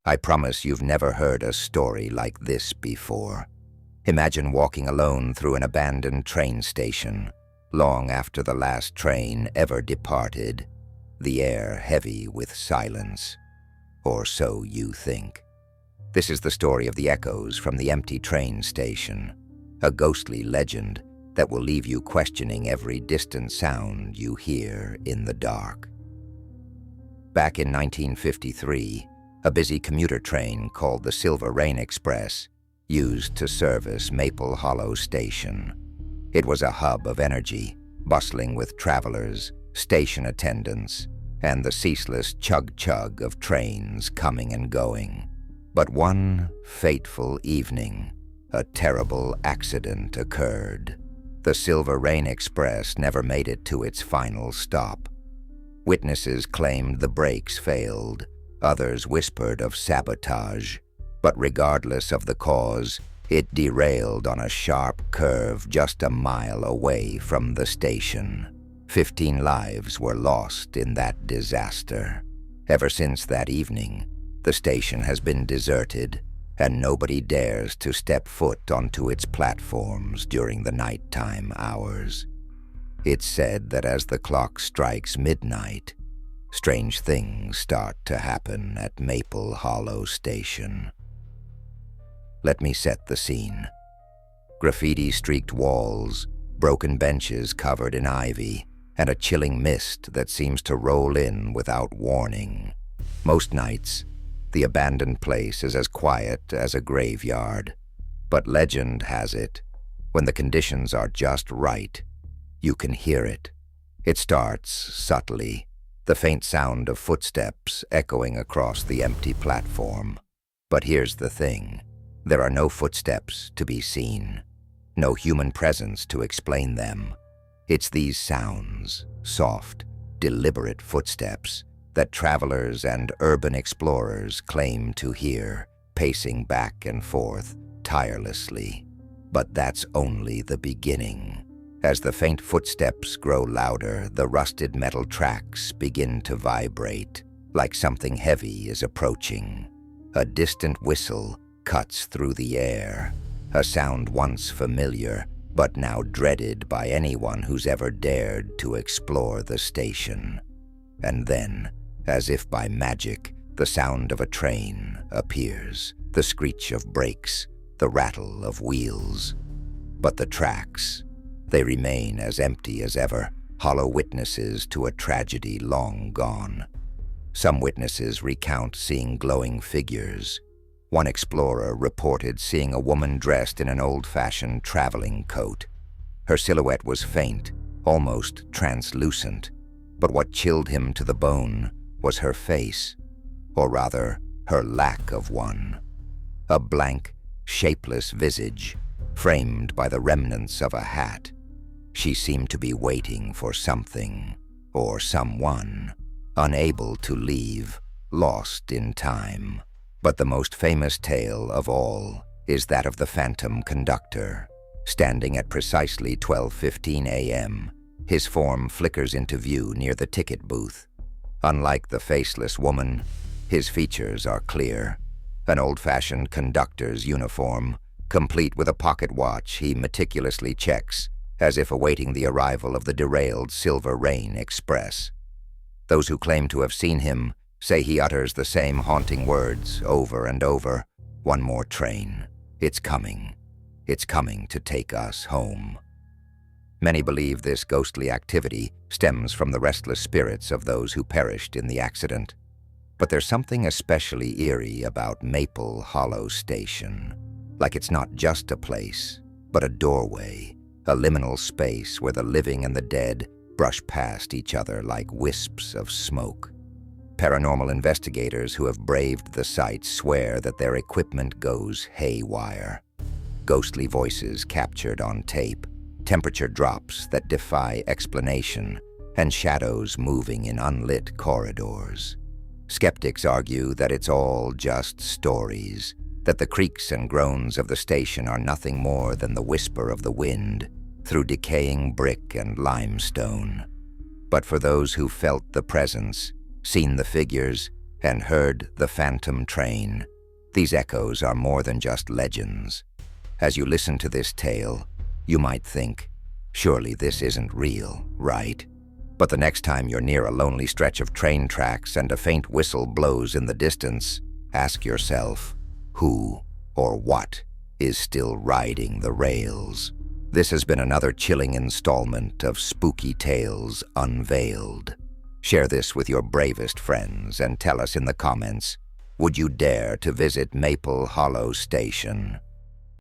I promise you've never heard a story like this before. Imagine walking alone through an abandoned train station, long after the last train ever departed, the air heavy with silence. Or so you think. This is the story of the echoes from the empty train station, a ghostly legend that will leave you questioning every distant sound you hear in the dark. Back in 1953, a busy commuter train called the Silver Rain Express used to service Maple Hollow Station. It was a hub of energy, bustling with travelers, station attendants, and the ceaseless chug-chug of trains coming and going. But one fateful evening, a terrible accident occurred. The Silver Rain Express never made it to its final stop. Witnesses claimed the brakes failed, others whispered of sabotage, but regardless of the cause, it derailed on a sharp curve just a mile away from the station. 15 lives were lost in that disaster. Ever since that evening, the station has been deserted, and nobody dares to step foot onto its platforms during the nighttime hours. It's said that as the clock strikes midnight, strange things start to happen at Maple Hollow Station. Let me set the scene. Graffiti-streaked walls, broken benches covered in ivy, and a chilling mist that seems to roll in without warning. Most nights, the abandoned place is as quiet as a graveyard. But legend has it, when the conditions are just right, you can hear it. It starts subtly, the faint sound of footsteps echoing across the empty platform. But here's the thing. There are no footsteps to be seen, no human presence to explain them. It's these sounds, soft, deliberate footsteps, that travelers and urban explorers claim to hear, pacing back and forth tirelessly. But that's only the beginning. As the faint footsteps grow louder, the rusted metal tracks begin to vibrate, like something heavy is approaching. A distant whistle cuts through the air, a sound once familiar, but now dreaded by anyone who's ever dared to explore the station. And then, as if by magic, the sound of a train appears, the screech of brakes, the rattle of wheels. But the tracks, they remain as empty as ever, hollow witnesses to a tragedy long gone. Some witnesses recount seeing glowing figures. One explorer reported seeing a woman dressed in an old-fashioned traveling coat. Her silhouette was faint, almost translucent, but what chilled him to the bone was her face, or rather, her lack of one. A blank, shapeless visage, framed by the remnants of a hat. She seemed to be waiting for something, or someone, unable to leave, lost in time. But the most famous tale of all is that of the phantom conductor. Standing at precisely 12:15 a.m., his form flickers into view near the ticket booth. Unlike the faceless woman, his features are clear. An old-fashioned conductor's uniform, complete with a pocket watch he meticulously checks, as if awaiting the arrival of the derailed Silver Rain Express. Those who claim to have seen him say he utters the same haunting words over and over. One more train. It's coming. It's coming to take us home. Many believe this ghostly activity stems from the restless spirits of those who perished in the accident. But there's something especially eerie about Maple Hollow Station. Like it's not just a place, but a doorway, a liminal space where the living and the dead brush past each other like wisps of smoke. Paranormal investigators who have braved the site swear that their equipment goes haywire. Ghostly voices captured on tape, temperature drops that defy explanation, and shadows moving in unlit corridors. Skeptics argue that it's all just stories, that the creaks and groans of the station are nothing more than the whisper of the wind through decaying brick and limestone. But for those who felt the presence, seen the figures, and heard the phantom train. These echoes are more than just legends. As you listen to this tale, you might think, surely this isn't real, right? But the next time you're near a lonely stretch of train tracks and a faint whistle blows in the distance, ask yourself, who or what is still riding the rails? This has been another chilling installment of Spooky Tales Unveiled. Share this with your bravest friends and tell us in the comments, would you dare to visit Maple Hollow Station?